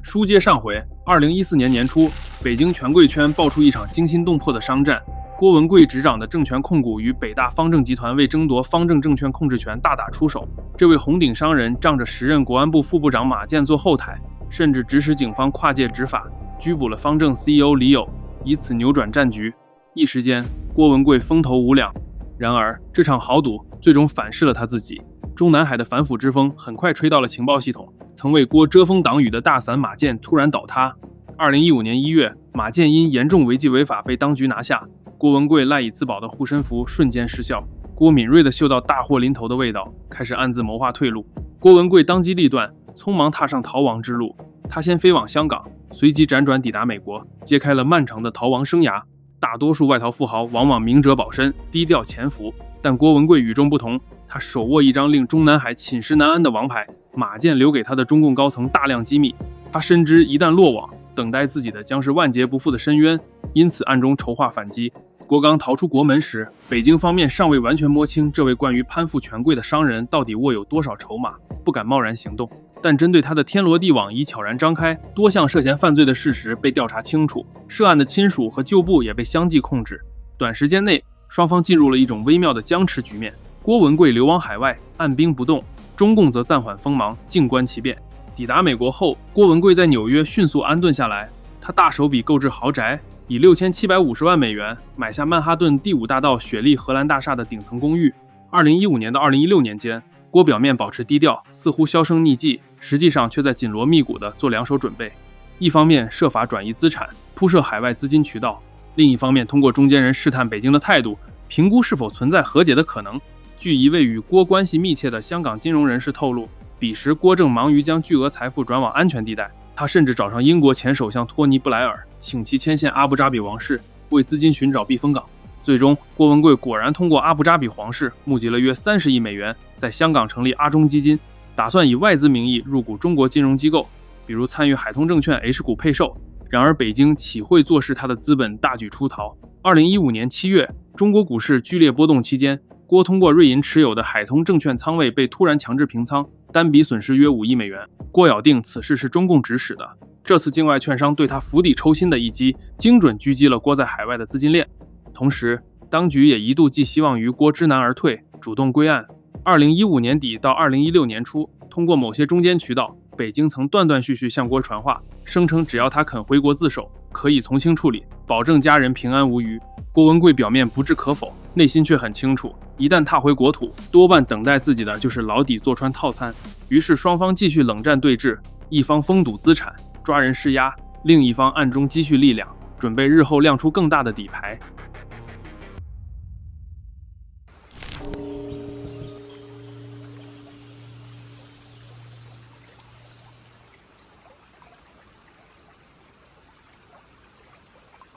书接上回，2014年年初，北京权贵圈爆出一场惊心动魄的商战。郭文贵执掌的证券控股与北大方正集团为争夺方正证券控制权大打出手。这位红顶商人仗着时任国安部副部长马建做后台，甚至指使警方跨界执法，拘捕了方正 CEO 李友，以此扭转战局。一时间，郭文贵风头无两。然而，这场豪赌最终反噬了他自己。中南海的反腐之风很快吹到了情报系统，曾为郭遮风挡雨的大伞马建突然倒塌。2015年1月，马建因严重违纪违法被当局拿下，郭文贵赖以自保的护身符瞬间失效。郭敏锐地嗅到大祸临头的味道，开始暗自谋划退路。郭文贵当机立断，匆忙踏上逃亡之路。他先飞往香港，随即辗转抵达美国，揭开了漫长的逃亡生涯。大多数外逃富豪往往明哲保身，低调潜伏，但郭文贵与众不同，他手握一张令中南海寝食难安的王牌，马建留给他的中共高层大量机密。他深知一旦落网，等待自己的将是万劫不复的深渊，因此暗中筹划反击。郭刚逃出国门时，北京方面尚未完全摸清这位关于攀附权贵的商人到底握有多少筹码，不敢贸然行动。但针对他的天罗地网已悄然张开，多项涉嫌犯罪的事实被调查清楚，涉案的亲属和旧部也被相继控制。短时间内，双方进入了一种微妙的僵持局面。郭文贵流亡海外，按兵不动，中共则暂缓锋芒，静观其变。抵达美国后，郭文贵在纽约迅速安顿下来。他大手笔购置豪宅，以6750万美元买下曼哈顿第5大道雪莉荷兰大厦的顶层公寓。2015年到2016年间，郭表面保持低调，似乎销声匿迹，实际上却在紧锣密鼓地做两手准备。一方面设法转移资产，铺设海外资金渠道；另一方面通过中间人试探北京的态度，评估是否存在和解的可能。据一位与郭关系密切的香港金融人士透露，彼时郭正忙于将巨额财富转往安全地带，他甚至找上英国前首相托尼·布莱尔，请其牵线阿布扎比王室，为资金寻找避风港。最终，郭文贵果然通过阿布扎比皇室募集了约30亿美元，在香港成立阿中基金，打算以外资名义入股中国金融机构，比如参与海通证券 H 股配售。然而北京岂会坐视他的资本大举出逃。2015年7月，中国股市剧烈波动期间，郭通过瑞银持有的海通证券仓位被突然强制平仓，单笔损失约5亿美元。郭咬定此事是中共指使的。这次境外券商对他釜底抽薪的一击，精准狙击了郭在海外的资金链。同时，当局也一度寄希望于郭知难而退，主动归案。2015年底到2016年初，通过某些中间渠道，北京曾断断续续向郭传话，声称只要他肯回国自首，可以从轻处理，保证家人平安无虞。郭文贵表面不置可否，内心却很清楚，一旦踏回国土，多半等待自己的就是牢底坐穿套餐。于是双方继续冷战对峙，一方封堵资产，抓人施压，另一方暗中积蓄力量，准备日后亮出更大的底牌。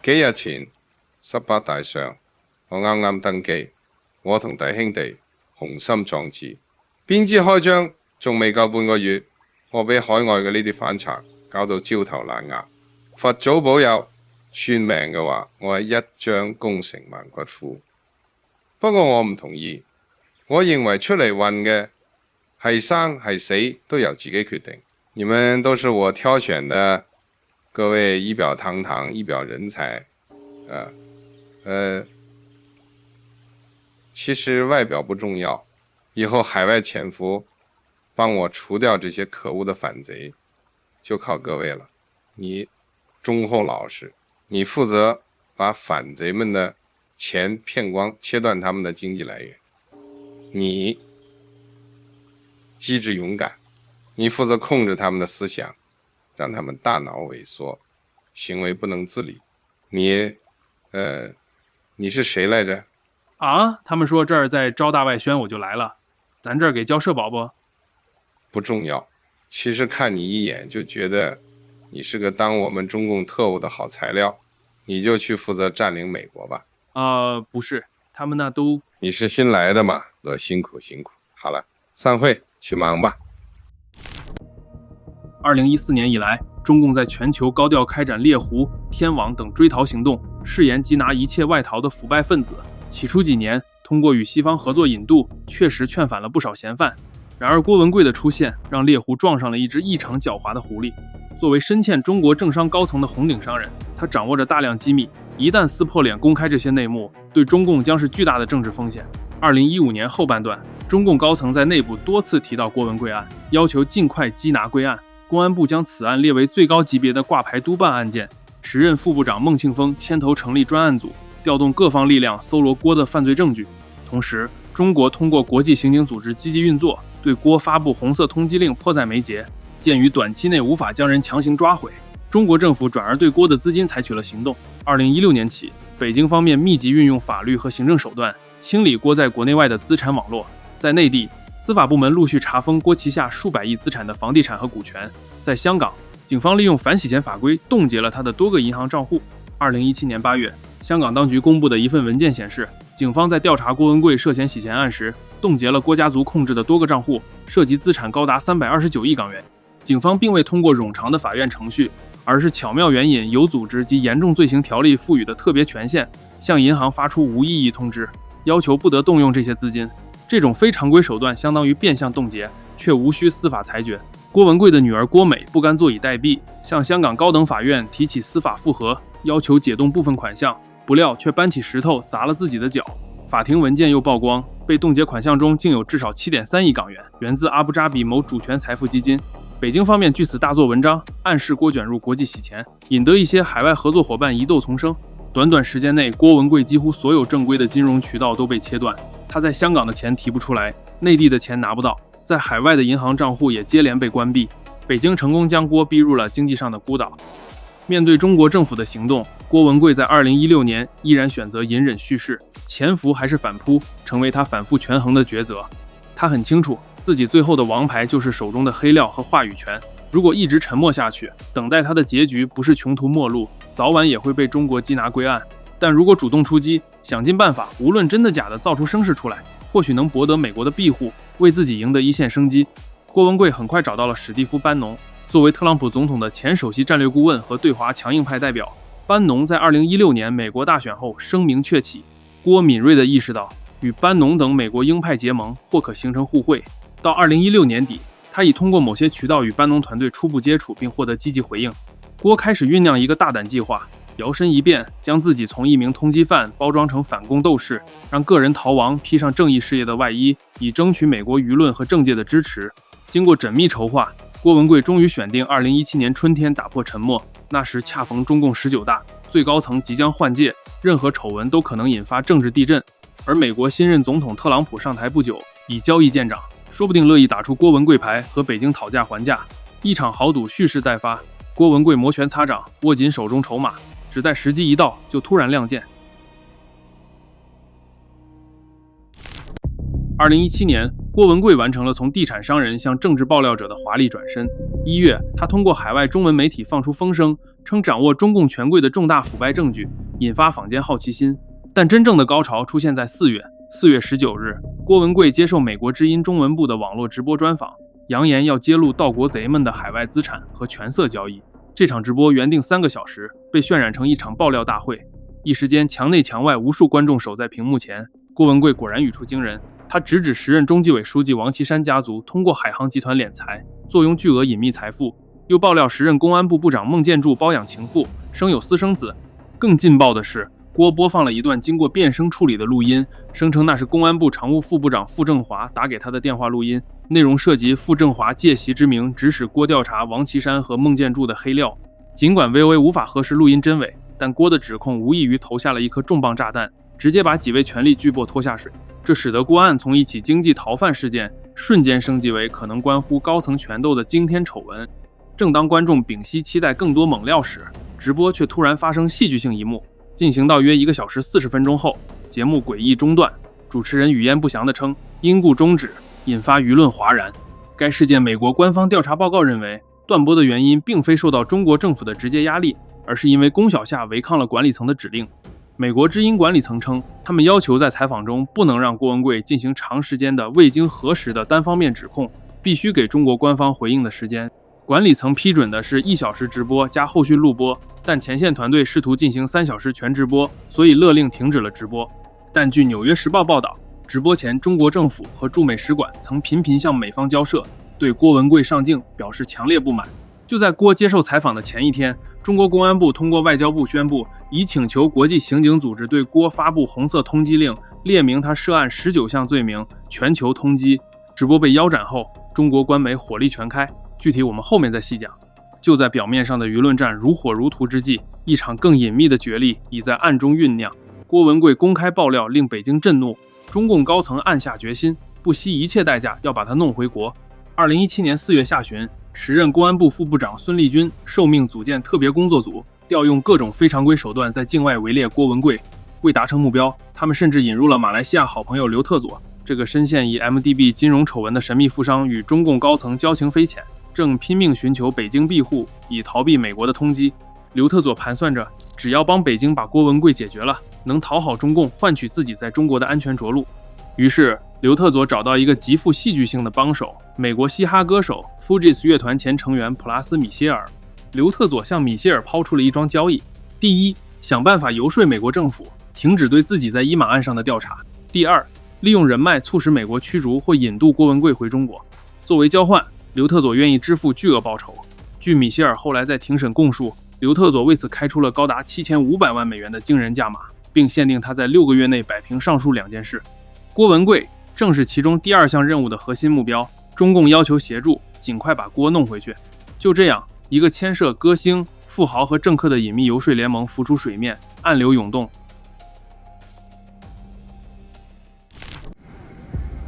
幾日前18大上，我啱啱登基，我同弟兄哋雄心壯志，邊知開張仲未夠半個月，我俾海外嘅呢啲反賊搞到焦頭爛額。佛祖保佑，算命嘅話，我係一將功成萬骨枯。不過我唔同意，我認為出嚟混嘅係生係死都由自己決定。你們都是我挑選的。各位儀表堂堂、儀表人才，其實外表不重要，以後海外潛伏，幫我除掉這些可惡的反賊，就靠各位了。你忠厚老實，你負責把反賊們的錢騙光，切斷他們的經濟來源。你機智勇敢，你負責控制他們的思想，讓他們大腦萎縮，行為不能自理。你是誰來着？啊，他们说这儿在招大外宣，我就来了。咱这儿给交社保不？不重要，其實看你一眼就覺得你是個當我們中共特務的好材料，你就去負責佔領美國吧。不是，他們那都……你是新來的嘛，都辛苦辛苦。好了，散會，去忙吧。2014年以来，中共在全球高调開展獵狐、天網等追逃行動，誓言緝拿一切外逃的腐敗分子。起初幾年，通過與西方合作引渡，確實勸返了不少嫌犯。然而郭文貴的出現，讓獵狐撞上了一隻異常狡猾的狐狸。作为深陷中国政商高层的红顶商人，他掌握着大量机密，一旦撕破脸公开这些内幕，对中共将是巨大的政治风险。2015年后半段，中共高层在内部多次提到郭文贵案，要求尽快缉拿归案。公安部将此案列为最高级别的挂牌督办案件。时任副部长孟庆峰牵头成立专案组，调动各方力量搜罗郭的犯罪证据。同时，中国通过国际刑警组织积极运作，对郭发布红色通缉令迫在眉睫。鉴于短期内无法将人强行抓回，中国政府转而对郭的资金采取了行动。2016年起，北京方面密集运用法律和行政手段，清理郭在国内外的资产网络。在内地，司法部门陆续查封郭旗下数百亿资产的房地产和股权。在香港，警方利用反洗钱法规冻结了他的多个银行账户。2017年8月，香港当局公布的一份文件显示，警方在调查郭文贵涉嫌洗钱案时，冻结了郭家族控制的多个账户，涉及资产高达329亿港元。警方并未通过冗长的法院程序，而是巧妙援引有组织及严重罪行条例赋予的特别权限，向银行发出无异议通知，要求不得动用这些资金。这种非常规手段相当于变相冻结，却无需司法裁决。郭文贵的女儿郭美不甘坐以待毙，向香港高等法院提起司法复核，要求解冻部分款项，不料却搬起石头砸了自己的脚。法庭文件又曝光，被冻结款项中竟有至少 7.3 亿港元，源自阿布扎比某主权财富基金。北京方面据此大做文章，暗示郭卷入国际洗钱，引得一些海外合作伙伴疑窦丛生。短短时间内，郭文贵几乎所有正规的金融渠道都被切断，他在香港的钱提不出来，内地的钱拿不到，在海外的银行账户也接连被关闭。北京成功将郭逼入了经济上的孤岛。面对中国政府的行动，郭文贵在2016年依然选择隐忍蓄势，潜伏还是反扑，成为他反复权衡的抉择。他很清楚，自己最后的王牌就是手中的黑料和话语权。如果一直沉默下去，等待他的结局不是穷途末路，早晚也会被中国缉拿归案。但如果主动出击，想尽办法，无论真的假的造出声势出来，或许能博得美国的庇护，为自己赢得一线生机。郭文贵很快找到了史蒂夫·班农，作为特朗普总统的前首席战略顾问和对华强硬派代表，班农在2016年美国大选后声名鹊起。郭敏锐地意识到，与班农等美国鹰派结盟或可形成互惠。到2016年底，他已通过某些渠道与班农团队初步接触，并获得积极回应。郭开始酝酿一个大胆计划，摇身一变，将自己从一名通缉犯包装成反共斗士，让个人逃亡，披上正义事业的外衣，以争取美国舆论和政界的支持。经过缜密筹划，郭文贵终于选定2017年春天打破沉默。那时恰逢中共19大，最高层即将换届，任何丑闻都可能引发政治地震。而美国新任总统特朗普上台不久，以交易见长，说不定乐意打出郭文贵牌，和北京讨价还价。一场豪赌蓄势待发，郭文贵摩拳擦掌，握紧手中筹码，只待时机一到，就突然亮剑。2017年，郭文贵完成了从地产商人向政治爆料者的华丽转身。1月，他通过海外中文媒体放出风声，称掌握中共权贵的重大腐败证据，引发坊间好奇心。但真正的高潮出现在4月。4月19日，郭文贵接受美国之音中文部的网络直播专访，扬言要揭露盗国贼们的海外资产和权色交易。这场直播原定3个小时，被渲染成一场爆料大会。一时间，墙内墙外无数观众守在屏幕前。郭文贵果然语出惊人，他直指时任中纪委书记王岐山家族通过海航集团敛财，坐拥巨额隐秘财富，又爆料时任公安部部长孟建柱包养情妇，生有私生子。更劲爆的是，郭播放了一段经过变声处理的录音，声称那是公安部常务副部长傅政华打给他的电话录音，内容涉及傅政华借袭之名指使郭调查王岐山和孟建柱的黑料。尽管 VOA 无法核实录音真伪，但郭的指控无异于投下了一颗重磅炸弹，直接把几位权力巨擘拖下水。这使得郭案从一起经济逃犯事件瞬间升级为可能关乎高层权斗的惊天丑闻。正当观众屏息期待更多猛料时，直播却突然发生戏剧性一幕。进行到约1个小时40分钟后，节目诡异中断，主持人语焉不详地称因故终止，引发舆论哗然。该事件美国官方调查报告认为，断播的原因并非受到中国政府的直接压力，而是因为龚小夏违抗了管理层的指令。美国之音管理层称，他们要求在采访中不能让郭文贵进行长时间的未经核实的单方面指控，必须给中国官方回应的时间。管理层批准的是1小时直播加后续录播，但前线团队试图进行3小时全直播，所以勒令停止了直播。但据《纽约时报》报道，直播前中国政府和驻美使馆曾频频向美方交涉，对郭文贵上镜表示强烈不满。就在郭接受采访的前一天，中国公安部通过外交部宣布，已请求国际刑警组织对郭发布红色通缉令，列明他涉案19项罪名，全球通缉。直播被腰斩后，中国官媒火力全开，具体我们后面再细讲。就在表面上的舆论战如火如荼之际，一场更隐秘的角力已在暗中酝酿。郭文贵公开爆料令北京震怒，中共高层暗下决心，不惜一切代价要把他弄回国。2017年4月下旬，时任公安部副部长孙立军受命组建特别工作组，调用各种非常规手段在境外围猎郭文贵。为达成目标，他们甚至引入了马来西亚好朋友刘特佐，这个深陷以 MDB 金融丑闻的神秘富商与中共高层交情匪浅，正拼命寻求北京庇护，以逃避美国的通缉。刘特佐盘算着，只要帮北京把郭文贵解决了，能讨好中共，换取自己在中国的安全着陆。于是刘特佐找到一个极富戏剧性的帮手，美国嘻哈歌手 Fugees 乐团前成员普拉斯·米歇尔。刘特佐向米歇尔抛出了一桩交易：第一，想办法游说美国政府停止对自己在伊马案上的调查；第二，利用人脉促使美国驱逐或引渡郭文贵回中国。作为交换，刘特佐愿意支付巨额报酬。据米歇尔后来在庭审供述，刘特佐为此开出了高达7500万美元的惊人价码，并限定他在6个月内摆平上述2件事。郭文贵正是其中第2项任务的核心目标，中共要求协助，尽快把郭弄回去。就这样，一个牵涉歌星、富豪和政客的隐秘游说联盟浮出水面，暗流涌动。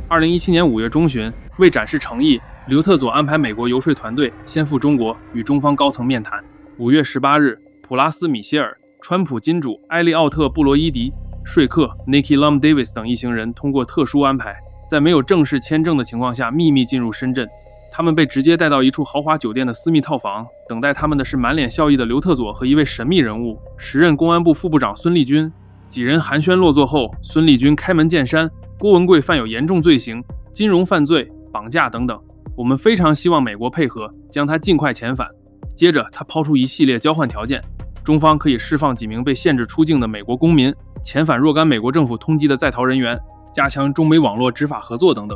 2017年5月中旬，为展示诚意，刘特佐安排美国游说团队先赴中国与中方高层面谈。5月18日，普拉斯·米歇尔、川普金主埃利奥特·布罗伊迪、说客 Nikki Lum Davis 等一行人通过特殊安排，在没有正式签证的情况下秘密进入深圳。他们被直接带到一处豪华酒店的私密套房，等待他们的是满脸笑意的刘特佐和一位神秘人物，时任公安部副部长孙立军。几人寒暄落座后，孙立军开门见山，郭文贵犯有严重罪行，金融犯罪、绑架等等，我们非常希望美国配合，将他尽快遣返。接着他抛出一系列交换条件，中方可以释放几名被限制出境的美国公民，遣返若干美国政府通缉的在逃人员，加强中美网络执法合作等等。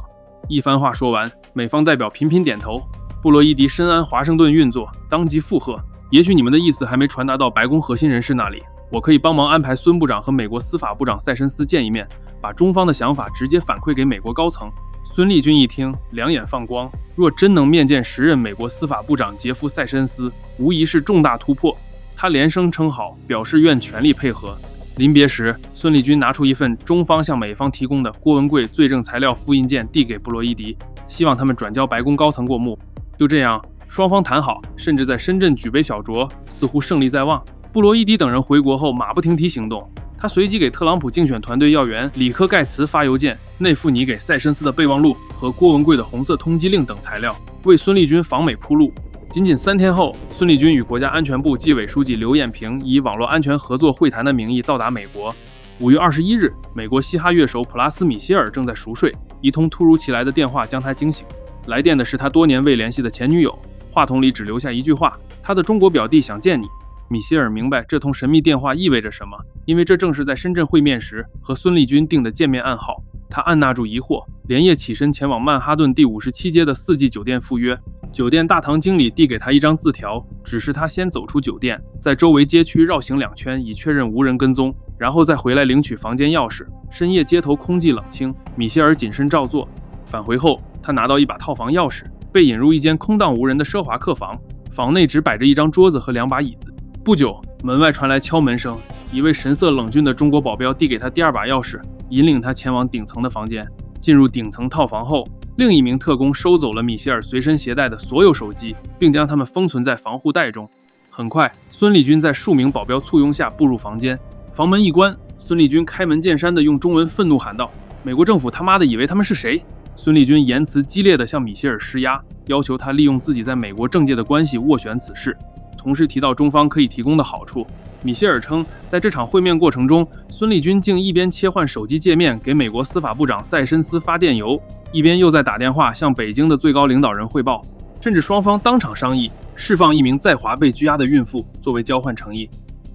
一番话说完，美方代表频频点头。布洛伊迪深谙华盛顿运作，当即附和：也许你们的意思还没传达到白宫核心人士那里，我可以帮忙安排孙部长和美国司法部长塞申斯见一面，把中方的想法直接反馈给美国高层。孙立军一听，两眼放光，若真能面见时任美国司法部长杰夫·塞申斯，无疑是重大突破。他连声称好，表示愿全力配合。临别时，孙立军拿出一份中方向美方提供的郭文贵罪证材料复印件递给布洛伊迪，希望他们转交白宫高层过目。就这样，双方谈好，甚至在深圳举杯小酌，似乎胜利在望。布洛伊迪等人回国后马不停蹄行动，他随即给特朗普竞选团队要员里科盖茨发邮件，内附拟给塞申斯的备忘录和郭文贵的红色通缉令等材料，为孙立军访美铺路。仅仅3天后，孙立军与国家安全部纪委书记刘彦平以网络安全合作会谈的名义到达美国。5月21日，美国嘻哈乐手普拉斯·米歇尔正在熟睡，一通突如其来的电话将他惊醒。来电的是他多年未联系的前女友，话筒里只留下一句话：他的中国表弟想见你。米歇尔明白这通神秘电话意味着什么，因为这正是在深圳会面时和孙立军定的见面暗号。他按捺住疑惑，连夜起身前往曼哈顿第57街的4季酒店赴约。酒店大堂经理递给他一张字条，指示他先走出酒店，在周围街区绕行2圈，以确认无人跟踪，然后再回来领取房间钥匙。深夜街头空寂冷清，米歇尔谨慎照做。返回后，他拿到一把套房钥匙，被引入一间空荡无人的奢华客房，房内只摆着一张桌子和2把椅子。不久，门外传来敲门声，一位神色冷峻的中国保镖递给他第2把钥匙，引领他前往顶层的房间。进入顶层套房后，另一名特工收走了米歇尔随身携带的所有手机，并将它们封存在防护袋中。很快，孙立军在数名保镖簇拥下步入房间，房门一关，孙立军开门见山地用中文愤怒喊道：美国政府他妈的以为他们是谁？孙立军言辞激烈地向米歇尔施压，要求他利用自己在美国政界的关系斡旋此事，同时提到中方可以提供的好处。米歇尔称，在这场会面过程中，孙立军竟一边切换手机界面给美国司法部长塞申斯发电邮，一边又在打电话向北京的最高领导人汇报，甚至双方当场商议释放一名在华被拘押的孕妇作为交换诚意。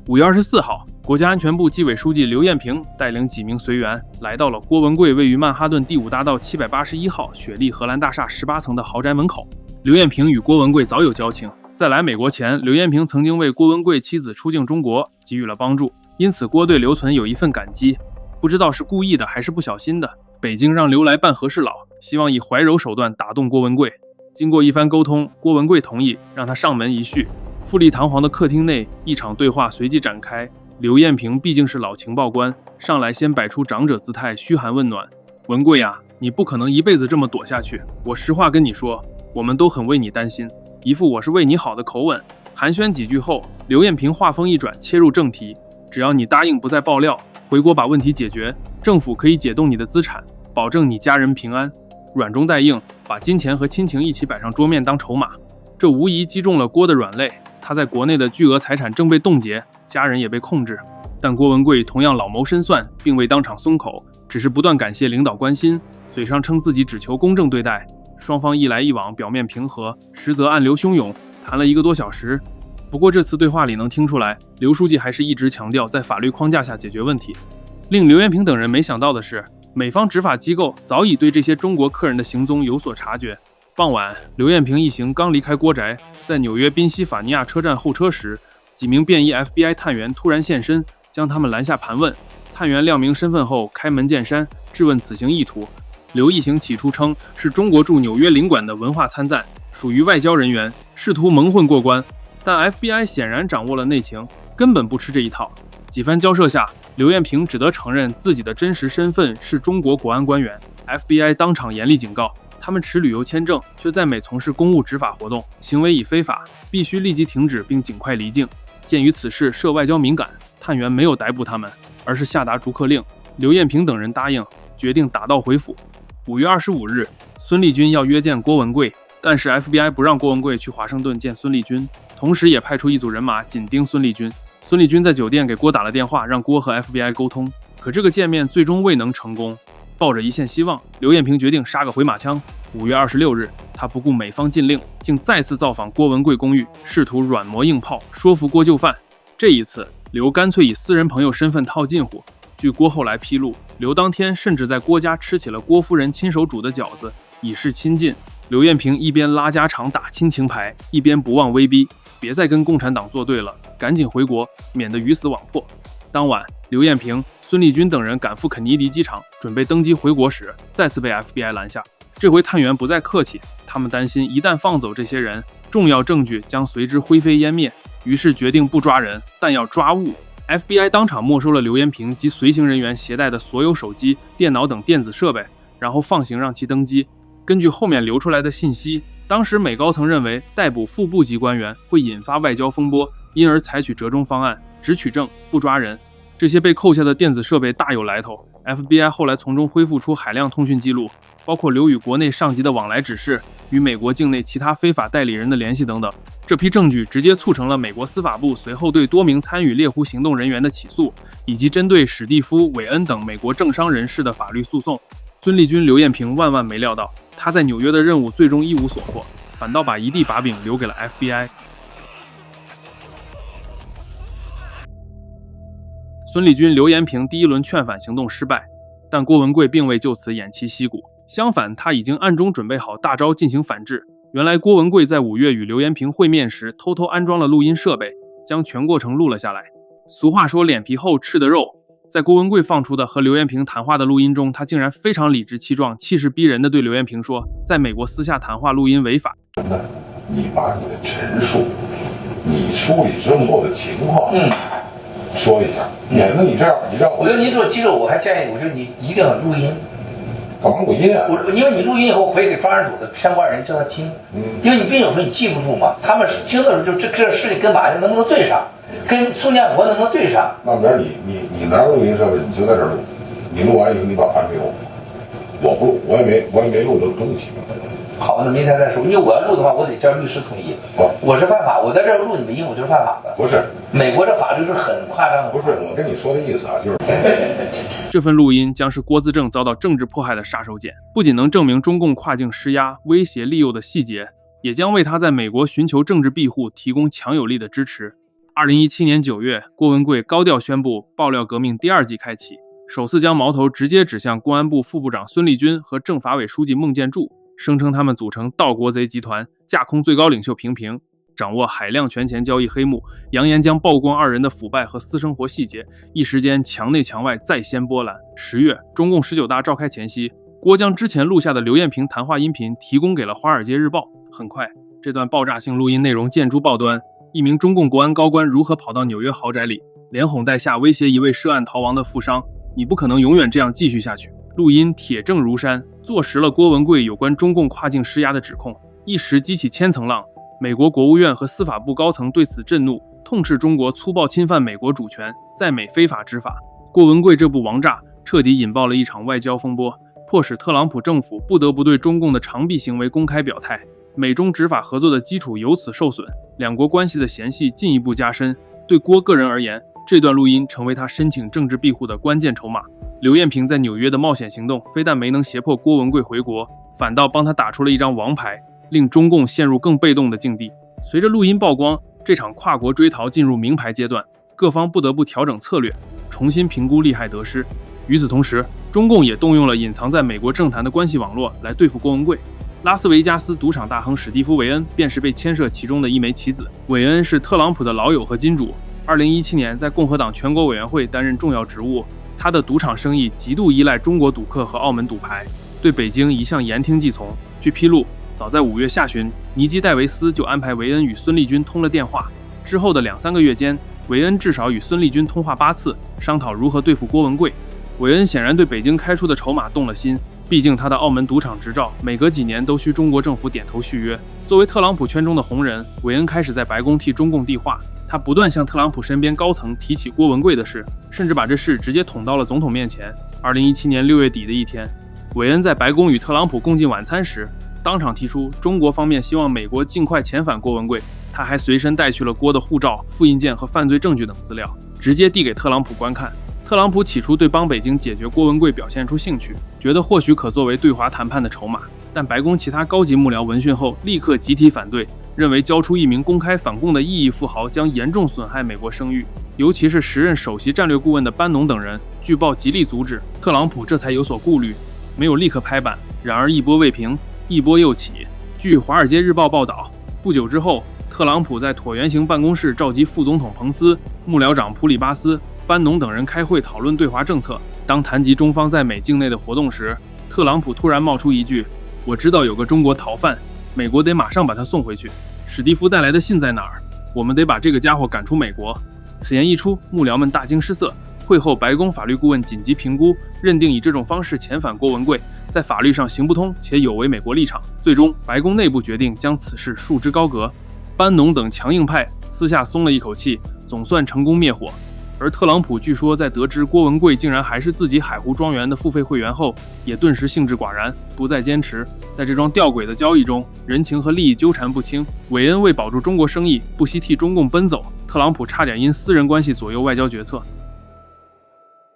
5月24号，国家安全部纪委书记刘彦平带领几名随员来到了郭文贵位于曼哈顿第5大道781号雪莉荷兰大厦18层的豪宅门口。刘彦平与郭文贵早有交情，在来美国前，刘彦平曾经为郭文贵妻子出境中国给予了帮助，因此郭对刘存有一份感激。不知道是故意的还是不小心的，北京让刘来办和事佬，希望以怀柔手段打动郭文贵。经过一番沟通，郭文贵同意让他上门一叙。富丽堂皇的客厅内，一场对话随即展开。刘彦平毕竟是老情报官，上来先摆出长者姿态，嘘寒问暖：“文贵啊，你不可能一辈子这么躲下去。我实话跟你说，我们都很为你担心。”一副我是为你好的口吻。寒暄几句后，刘彦平话锋一转，切入正题：“只要你答应不再爆料，回国把问题解决，政府可以解冻你的资产，保证你家人平安。”软中带硬，把金钱和亲情一起摆上桌面当筹码，这无疑击中了郭的软肋。他在国内的巨额财产正被冻结，家人也被控制。但郭文贵同样老谋深算，并未当场松口，只是不断感谢领导关心，嘴上称自己只求公正对待。双方一来一往，表面平和，实则暗流汹涌，谈了1个多小时。不过这次对话里能听出来，刘书记还是一直强调在法律框架下解决问题。令刘彦平等人没想到的是，美方执法机构早已对这些中国客人的行踪有所察觉。傍晚，刘彦平一行刚离开郭宅，在纽约宾夕法尼亚车站候车时，几名便衣 FBI 探员突然现身，将他们拦下盘问。探员亮明身份后，开门见山质问此行意图。刘一行起初称是中国驻纽约领馆的文化参赞，属于外交人员，试图蒙混过关。但 FBI 显然掌握了内情，根本不吃这一套。几番交涉下，刘彦平只得承认自己的真实身份是中国国安官员。FBI 当场严厉警告，他们持旅游签证，却在美从事公务执法活动，行为已非法，必须立即停止并尽快离境。鉴于此事涉外交敏感，探员没有逮捕他们，而是下达逐客令。刘彦平等人答应，决定打道回府。5月25日，孙立军要约见郭文贵，但是 FBI 不让郭文贵去华盛顿见孙立军，同时也派出一组人马紧盯孙立军。孙立军在酒店给郭打了电话，让郭和 FBI 沟通，可这个见面最终未能成功。抱着一线希望，刘彦平决定杀个回马枪。5月26日，他不顾美方禁令，竟再次造访郭文贵公寓，试图软磨硬泡，说服郭就范。这一次，刘干脆以私人朋友身份套近乎。据郭后来披露，刘当天甚至在郭家吃起了郭夫人亲手煮的饺子，以示亲近。刘彦平一边拉家常打亲情牌，一边不忘威逼，别再跟共产党作对了，赶紧回国，免得鱼死网破。当晚，刘彦平、孙立军等人赶赴肯尼迪机场，准备登机回国时，再次被 FBI 拦下。这回探员不再客气，他们担心一旦放走这些人，重要证据将随之灰飞烟灭，于是决定不抓人，但要抓物。FBI 当场没收了刘彦平及随行人员携带的所有手机、电脑等电子设备，然后放行让其登机。根据后面流出来的信息，当时美高层认为逮捕副部级官员会引发外交风波，因而采取折中方案，只取证不抓人。这些被扣下的电子设备大有来头， FBI 后来从中恢复出海量通讯记录，包括刘与国内上级的往来指示，与美国境内其他非法代理人的联系等等。这批证据直接促成了美国司法部随后对多名参与猎狐行动人员的起诉，以及针对史蒂夫·韦恩等美国政商人士的法律诉讼。孙立军、刘彦平万万没料到，他在纽约的任务最终一无所获，反倒把一地把柄留给了 FBI。孙立军、刘延平第一轮劝返行动失败，但郭文贵并未就此偃旗息鼓，相反，他已经暗中准备好大招进行反制。原来郭文贵在5月与刘延平会面时，偷偷安装了录音设备，将全过程录了下来。俗话说脸皮厚吃的肉，在郭文贵放出的和刘延平谈话的录音中，他竟然非常理直气壮、气势逼人地对刘延平说，在美国私下谈话录音违法。你把你的陈述，你梳理之后的情况，说一下，免得你这样，你让我觉得您做记者，我还建议，我说你一定要录音。干嘛录音啊？因为你录音以后回给专案组的相关人叫他听，因为你毕竟有时候你记不住嘛，他们听的时候就这事情跟马云能不能对上，跟宋建国能不能对上？那明儿你拿着录音设备，你就在这儿录，你录完以后你把盘给我，我不录，我也没录的东西。好，那明天再说，因为我要录的话，我得叫律师同意。我是犯法，我在这儿录你们音，我就是犯法的。不是，美国这法律是很夸张的。不是，我跟你说的意思啊，就是这份录音将是郭自正遭到政治迫害的杀手锏，不仅能证明中共跨境施压、威胁、利诱的细节，也将为他在美国寻求政治庇护提供强有力的支持。2017年9月，郭文贵高调宣布爆料革命第2季开启，首次将矛头直接指向公安部副部长孙立军和政法委书记孟建柱，声称他们组成盗国贼集团，架空最高领袖平平。掌握海量权钱交易黑幕，扬言将曝光二人的腐败和私生活细节，一时间墙内墙外再掀波澜。10月，中共19大召开前夕，郭将之前录下的刘艳平谈话音频提供给了《华尔街日报》。很快，这段爆炸性录音内容见诸报端，一名中共国安高官如何跑到纽约豪宅里，连哄带吓威胁一位涉案逃亡的富商，你不可能永远这样继续下去。录音铁证如山，坐实了郭文贵有关中共跨境施压的指控，一时激起千层浪。美国国务院和司法部高层对此震怒，痛斥中国粗暴侵犯美国主权，在美非法执法。郭文贵这部王炸彻底引爆了一场外交风波，迫使特朗普政府不得不对中共的长臂行为公开表态，美中执法合作的基础由此受损，两国关系的嫌隙进一步加深。对郭个人而言，这段录音成为他申请政治庇护的关键筹码。刘艳平在纽约的冒险行动非但没能胁迫郭文贵回国，反倒帮他打出了一张王牌，令中共陷入更被动的境地。随着录音曝光，这场跨国追逃进入明牌阶段，各方不得不调整策略，重新评估利害得失。与此同时，中共也动用了隐藏在美国政坛的关系网络来对付郭文贵。拉斯维加斯赌场大亨史蒂夫·韦恩便是被牵涉其中的一枚棋子。韦恩是特朗普的老友和金主，2017年在共和党全国委员会担任重要职务。他的赌场生意极度依赖中国赌客和澳门赌牌，对北京一向言听计从。据披露，早在5月下旬，尼基戴维斯就安排韦恩与孙立军通了电话。之后的2-3个月间，韦恩至少与孙立军通话8次，商讨如何对付郭文贵。韦恩显然对北京开出的筹码动了心，毕竟他的澳门赌场执照每隔几年都需中国政府点头续约。作为特朗普圈中的红人，韦恩开始在白宫替中共递话，他不断向特朗普身边高层提起郭文贵的事，甚至把这事直接捅到了总统面前。2017年6月底的一天，韦恩在白宫与特朗普共进晚餐时，当场提出中国方面希望美国尽快遣返郭文贵。他还随身带去了郭的护照、复印件和犯罪证据等资料，直接递给特朗普观看。特朗普起初对帮北京解决郭文贵表现出兴趣，觉得或许可作为对华谈判的筹码，但白宫其他高级幕僚闻讯后立刻集体反对，认为交出一名公开反共的异议富豪将严重损害美国声誉，尤其是时任首席战略顾问的班农等人，据报极力阻止。特朗普这才有所顾虑，没有立刻拍板。然而一波未平，一波又起。据《华尔街日报》报道，不久之后，特朗普在椭圆形办公室召集副总统彭斯、幕僚长普里巴斯、班农等人开会讨论对华政策。当谈及中方在美境内的活动时，特朗普突然冒出一句：“我知道有个中国逃犯，美国得马上把他送回去。史蒂夫带来的信在哪儿？我们得把这个家伙赶出美国。”此言一出，幕僚们大惊失色。会后，白宫法律顾问紧急评估，认定以这种方式遣返郭文贵，在法律上行不通，且有违美国立场。最终，白宫内部决定将此事束之高阁。班农等强硬派私下松了一口气，总算成功灭火。而特朗普据说在得知郭文贵竟然还是自己海湖庄园的付费会员后，也顿时兴致寡然，不再坚持。在这桩吊诡的交易中，人情和利益纠缠不清。韦恩为保住中国生意，不惜替中共奔走，特朗普差点因私人关系左右外交决策。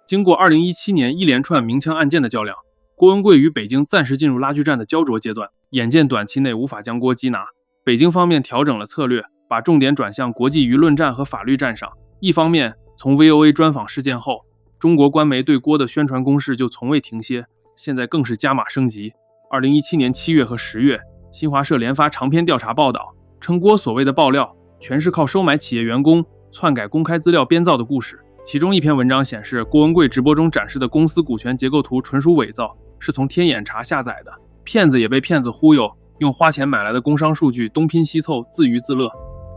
经过2017年一连串明枪暗箭的较量，郭文贵与北京暂时进入拉锯战的焦灼阶段，眼见短期内无法将郭击拿。北京方面调整了策略，把重点转向国际舆论战和法律战上。一方面，从 VOA 专访事件后，中国官媒对郭的宣传攻势就从未停歇，现在更是加码升级。2017年7月和10月，新华社连发长篇调查报道，称郭所谓的爆料全是靠收买企业员工、篡改公开资料编造的故事。其中一篇文章显示，郭文贵直播中展示的公司股权结构图纯属伪造，是从天眼查下载的。骗子也被骗子忽悠，用花钱买来的工商数据东拼西凑，自娱自乐。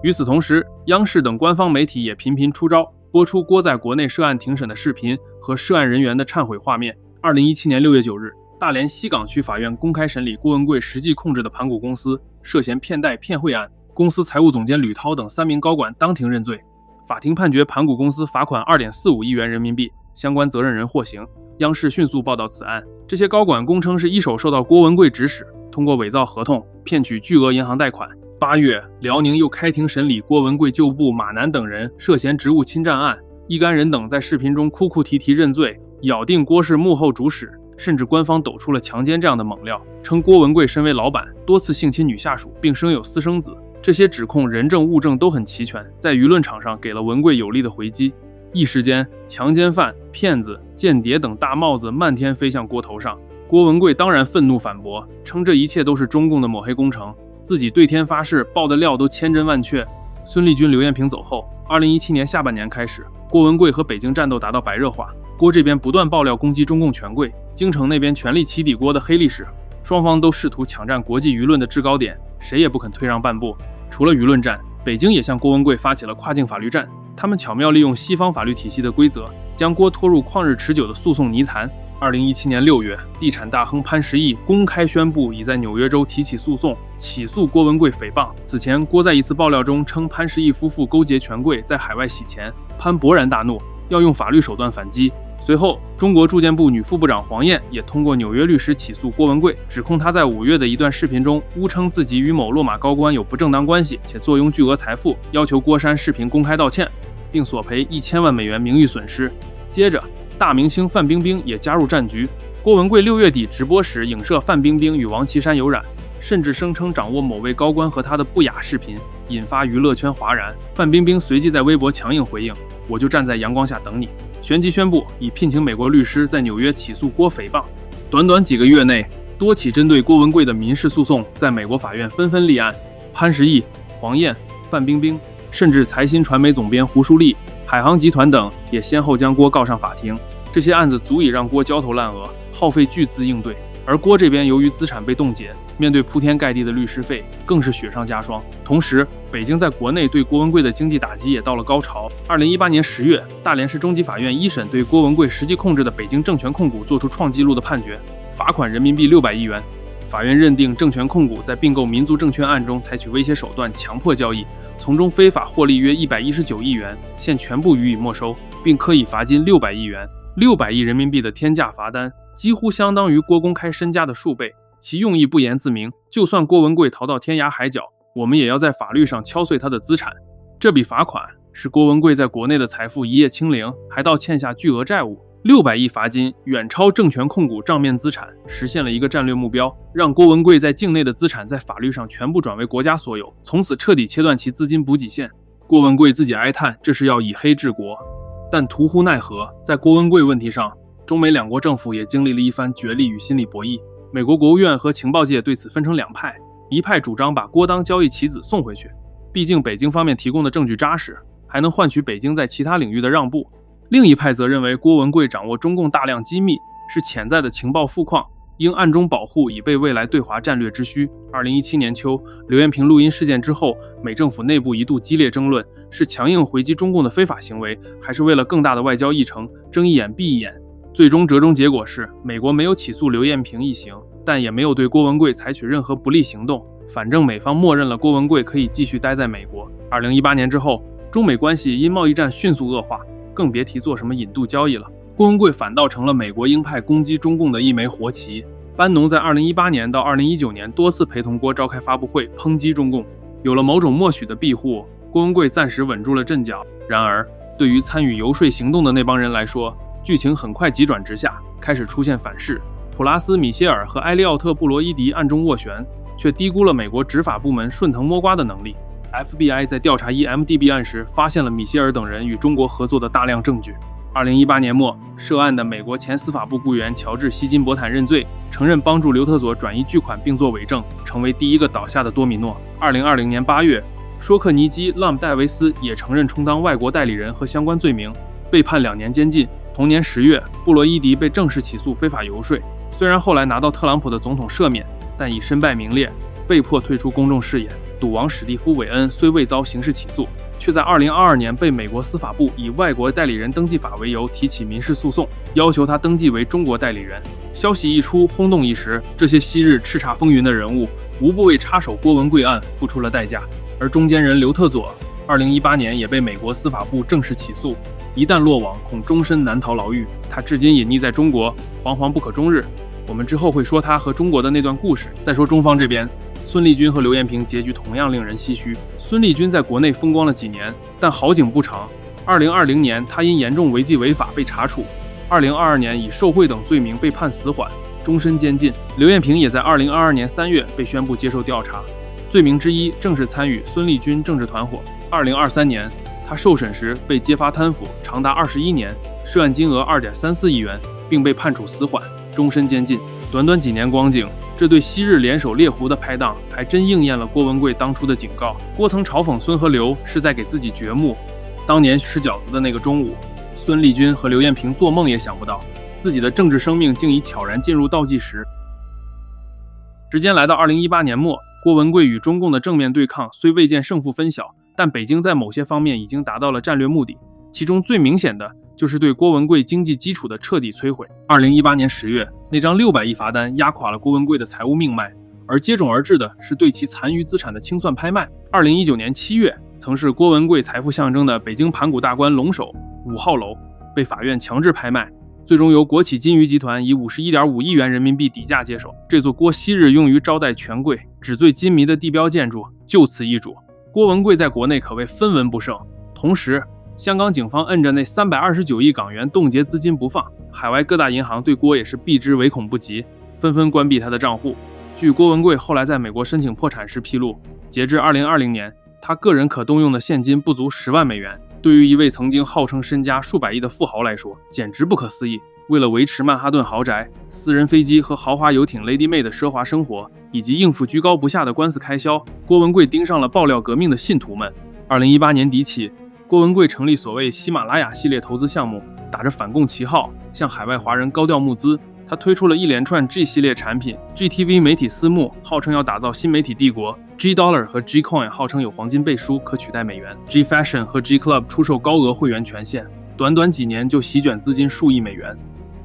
与此同时，央视等官方媒体也频频出招，播出郭在国内涉案庭审的视频和涉案人员的忏悔画面。2017年6月9日，大连西港区法院公开审理郭文贵实际控制的盘股公司涉嫌骗贷骗汇案，公司财务总监吕涛等3名高管当庭认罪。法庭判决盘股公司罚款2.45亿元人民币，相关责任人获刑。央视迅速报道此案，这些高管供称是一手受到郭文贵指使，通过伪造合同骗取巨额银行贷款。8月，辽宁又开庭审理郭文贵旧部马南等人涉嫌职务侵占案，一干人等在视频中哭哭啼啼认罪，咬定郭是幕后主使，甚至官方抖出了强奸这样的猛料，称郭文贵身为老板，多次性侵女下属，并生有私生子。这些指控人证物证都很齐全，在舆论场上给了文贵有力的回击。一时间，强奸犯、骗子、间谍等大帽子漫天飞向郭头上。郭文贵当然愤怒反驳，称这一切都是中共的抹黑工程，自己对天发誓，爆的料都千真万确。孙立军、刘彦平走后，2017年下半年开始，郭文贵和北京战斗达到白热化。郭这边不断爆料攻击中共权贵，京城那边全力起底郭的黑历史，双方都试图抢占国际舆论的制高点，谁也不肯退让半步。除了舆论战，北京也向郭文贵发起了跨境法律战，他们巧妙利用西方法律体系的规则，将郭拖入旷日持久的诉讼泥潭。2017年6月，地产大亨潘石屹公开宣布已在纽约州提起诉讼，起诉郭文贵诽谤。此前，郭在一次爆料中称潘石屹夫妇勾结权贵在海外洗钱，潘勃然大怒，要用法律手段反击。随后，中国住建部女副部长黄燕也通过纽约律师起诉郭文贵，指控他在5月的一段视频中诬称自己与某落马高官有不正当关系，且坐拥巨额财富，要求郭删视频公开道歉，并索赔1000万美元名誉损失。接着，大明星范冰冰也加入战局。郭文贵6月底直播时影射范冰冰与王岐山有染，甚至声称掌握某位高官和他的不雅视频，引发娱乐圈哗然。范冰冰随即在微博强硬回应：“我就站在阳光下等你。”旋即宣布已聘请美国律师在纽约起诉郭诽谤。短短几个月内，多起针对郭文贵的民事诉讼在美国法院纷纷立案。潘石屹、黄燕、范冰冰，甚至财新传媒总编胡舒立、海航集团等也先后将郭告上法庭。这些案子足以让郭焦头烂额，耗费巨资应对。而郭这边由于资产被冻结，面对铺天盖地的律师费，更是雪上加霜。同时，北京在国内对郭文贵的经济打击也到了高潮。2018年10月，大连市中级法院一审对郭文贵实际控制的北京证券控股作出创纪录的判决，罚款人民币600亿元。法院认定证券控股在并购民族证券案中采取威胁手段强迫交易，从中非法获利约119亿元，现全部予以没收，并科以罚金600亿元。600亿人民币的天价罚单，几乎相当于郭公开身家的数倍，其用意不言自明。就算郭文贵逃到天涯海角，我们也要在法律上敲碎他的资产。这笔罚款使郭文贵在国内的财富一夜清零，还倒欠下巨额债务。600亿罚金远超证券控股账面资产，实现了一个战略目标，让郭文贵在境内的资产在法律上全部转为国家所有，从此彻底切断其资金补给线。郭文贵自己哀叹，这是要以黑治国。但图乎奈何，在郭文贵问题上，中美两国政府也经历了一番角力与心理博弈。美国国务院和情报界对此分成两派，一派主张把郭当交易棋子送回去，毕竟北京方面提供的证据扎实，还能换取北京在其他领域的让步；另一派则认为郭文贵掌握中共大量机密，是潜在的情报富矿，应暗中保护，以备未来对华战略之需。2017年秋，刘彦平录音事件之后，美政府内部一度激烈争论，是强硬回击中共的非法行为，还是为了更大的外交议程，睁一眼闭一眼。最终折中结果是，美国没有起诉刘彦平一行，但也没有对郭文贵采取任何不利行动，反正美方默认了郭文贵可以继续待在美国。2018年之后，中美关系因贸易战迅速恶化，更别提做什么引渡交易了。郭文贵反倒成了美国鹰派攻击中共的一枚活棋。班农在2018年到2019年多次陪同郭召开发布会，抨击中共。有了某种默许的庇护，郭文贵暂时稳住了阵脚。然而，对于参与游说行动的那帮人来说，剧情很快急转直下，开始出现反噬。普拉斯·米歇尔和埃利奥特·布罗伊迪暗中斡旋，却低估了美国执法部门顺藤摸瓜的能力。FBI 在调查 EMDB 案时，发现了米歇尔等人与中国合作的大量证据。2018年末，涉案的美国前司法部雇员乔治·希金伯坦认罪，承认帮助刘特佐转移巨款并作伪证，成为第一个倒下的多米诺。2020年8月，说克尼基·拉姆戴维斯也承认充当外国代理人和相关罪名，被判2年监禁。同年10月，布罗伊迪被正式起诉非法游说，虽然后来拿到特朗普的总统赦免，但已身败名裂，被迫退出公众视野。赌王史蒂夫·韦恩虽未遭刑事起诉，却在2022年被美国司法部以外国代理人登记法为由提起民事诉讼，要求他登记为中国代理人。消息一出，轰动一时，这些昔日叱咤风云的人物，无不为插手郭文贵案付出了代价。而中间人刘特佐，2018年也被美国司法部正式起诉，一旦落网，恐终身难逃牢狱。他至今隐匿在中国，惶惶不可终日。我们之后会说他和中国的那段故事。再说中方这边，孙立军和刘彦平结局同样令人唏嘘。孙立军在国内风光了几年，但好景不长。2020年，他因严重违纪违法被查处；2022年以受贿等罪名被判死缓，终身监禁。刘彦平也在2022年3月被宣布接受调查，罪名之一正是参与孙立军政治团伙。2023年，他受审时被揭发贪腐长达21年，涉案金额2.34亿元，并被判处死缓，终身监禁。短短几年光景，这对昔日联手猎狐的拍档，还真应验了郭文贵当初的警告。郭曾嘲讽孙和刘是在给自己掘墓。当年吃饺子的那个中午，孙立军和刘艳平做梦也想不到，自己的政治生命竟已悄然进入倒计时。时间来到2018年末，郭文贵与中共的正面对抗虽未见胜负分晓，但北京在某些方面已经达到了战略目的，其中最明显的就是对郭文贵经济基础的彻底摧毁。2018年10月，那张600亿罚单压垮了郭文贵的财务命脉，而接踵而至的是对其残余资产的清算拍卖。2019年7月，曾是郭文贵财富象征的北京盘古大观龙首5号楼被法院强制拍卖，最终由国企金娱集团以51.5亿元人民币底价接手。这座郭昔日用于招待权贵、纸醉金迷的地标建筑就此易主。郭文贵在国内可谓分文不剩，同时香港警方摁着那329亿港元冻结资金不放，海外各大银行对郭也是避之唯恐不及，纷纷关闭他的账户。据郭文贵后来在美国申请破产时披露，截至2020年，他个人可动用的现金不足10万美元。对于一位曾经号称身家数百亿的富豪来说，简直不可思议。为了维持曼哈顿豪宅、私人飞机和豪华游艇 Lady May 的奢华生活，以及应付居高不下的官司开销，郭文贵盯上了爆料革命的信徒们。2018年底起，郭文贵成立所谓喜马拉雅系列投资项目，打着反共旗号向海外华人高调募资。他推出了一连串 G 系列产品， GTV 媒体私募号称要打造新媒体帝国， G Dollar 和 G Coin 号称有黄金背书可取代美元， G Fashion 和 G Club 出售高额会员权限，短短几年就席卷资金数亿美元。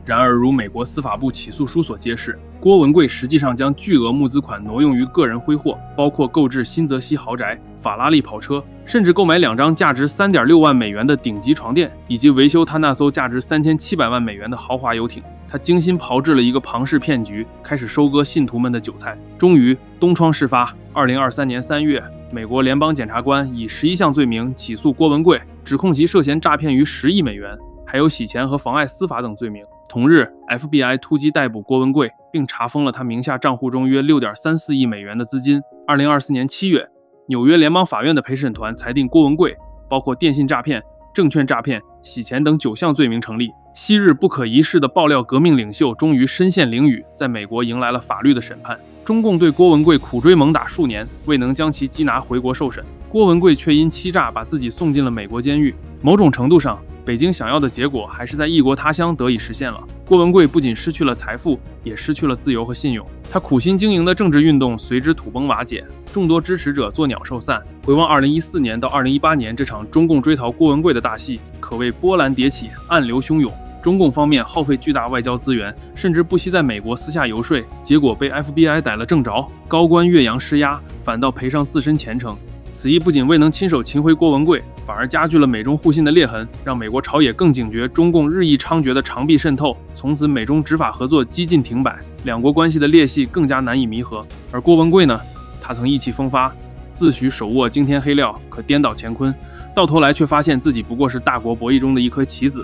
然而，如美国司法部起诉书所揭示，郭文贵实际上将巨额募资款挪用于个人挥霍，包括购置新泽西豪宅、法拉利跑车，甚至购买2张价值3.6万美元的顶级床垫，以及维修他那艘价值3700万美元的豪华游艇。他精心炮制了一个庞氏骗局，开始收割信徒们的韭菜。终于东窗事发，2023年3月，美国联邦检察官以11项罪名起诉郭文贵，指控其涉嫌诈骗逾10亿美元，还有洗钱和妨碍司法等罪名。同日 ，FBI 突击逮捕郭文贵，并查封了他名下账户中约6.34亿美元的资金。2024年7月，纽约联邦法院的陪审团裁定郭文贵包括电信诈骗、证券诈骗、洗钱等9项罪名成立。昔日不可一世的爆料革命领袖终于身陷囹圄，在美国迎来了法律的审判。中共对郭文贵苦追猛打数年，未能将其缉拿回国受审。郭文贵却因欺诈把自己送进了美国监狱。某种程度上，北京想要的结果还是在异国他乡得以实现了。郭文贵不仅失去了财富，也失去了自由和信用。他苦心经营的政治运动随之土崩瓦解，众多支持者作鸟兽散。回望2014年到2018年这场中共追逃郭文贵的大戏，可谓波澜迭起，暗流汹涌。中共方面耗费巨大外交资源，甚至不惜在美国私下游说，结果被 FBI 逮了正着，高官越洋施压，反倒赔上自身前程。此役不仅未能亲手擒回郭文贵，反而加剧了美中互信的裂痕，让美国朝野更警觉中共日益猖獗的长臂渗透。从此美中执法合作几近停摆，两国关系的裂隙更加难以弥合。而郭文贵呢，他曾意气风发，自诩手握惊天黑料，可颠倒乾坤，到头来却发现自己不过是大国博弈中的一颗棋子。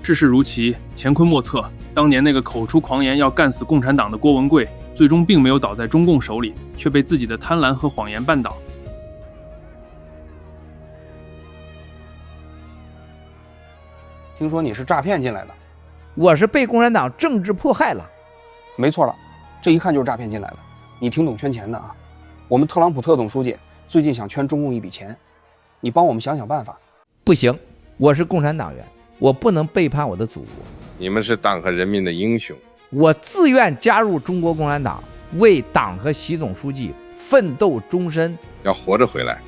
世事如棋，乾坤莫测。当年那个口出狂言要干死共产党的郭文贵，最终并没有倒在中共手里，却被自己的贪婪和谎言绊倒。听说你是诈骗进来的？我是被共产党政治迫害了。没错了，这一看就是诈骗进来的。你挺懂圈钱的啊。我们特朗普特总书记最近想圈中共一笔钱，你帮我们想想办法。不行，我是共产党员，我不能背叛我的祖国。你们是党和人民的英雄，我自愿加入中国共产党，为党和习总书记奋斗终身。要活着回来。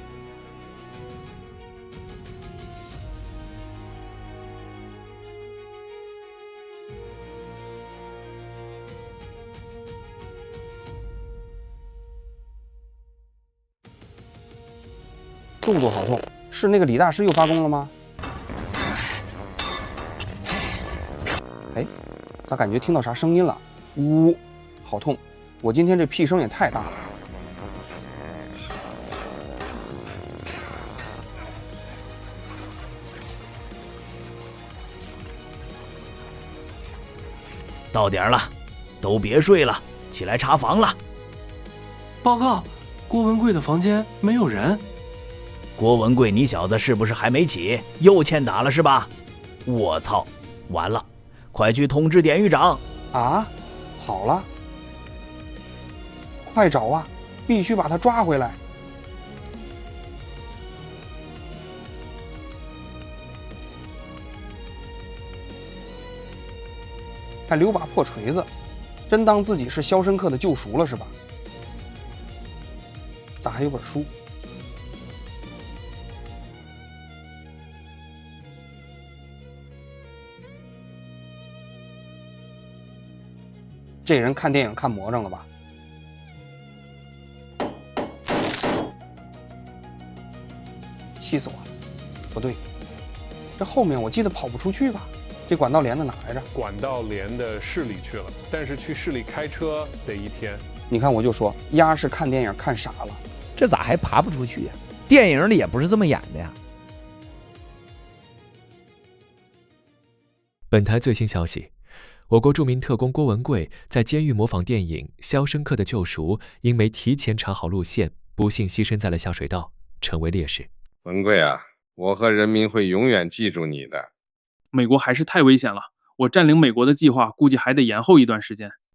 动作好痛，是那个李大师又发功了吗？哎，咋感觉听到啥声音了？呜，好痛！我今天这屁声也太大了。到点了，都别睡了，起来查房了。报告，郭文贵的房间没有人。郭文贵，你小子是不是还没起？又欠打了是吧？我操，完了，快去通知典狱长。啊，好了。快找啊，必须把他抓回来。还留把破锤子，真当自己是肖申克的救赎了是吧？咋还有本书？这人看电影看魔怔了吧？气死我了！不对，这后面我记得跑不出去吧？这管道连的哪来着？管道连的市里去了，但是去市里开车得1天。你看，我就说丫是看电影看傻了，这咋还爬不出去呀？电影里也不是这么演的呀。本台最新消息，我国著名特工郭文贵在监狱模仿电影《肖申克的救赎》，因没提前查好路线，不幸牺牲在了下水道，成为烈士。文贵啊，我和人民会永远记住你的。美国还是太危险了，我占领美国的计划估计还得延后一段时间。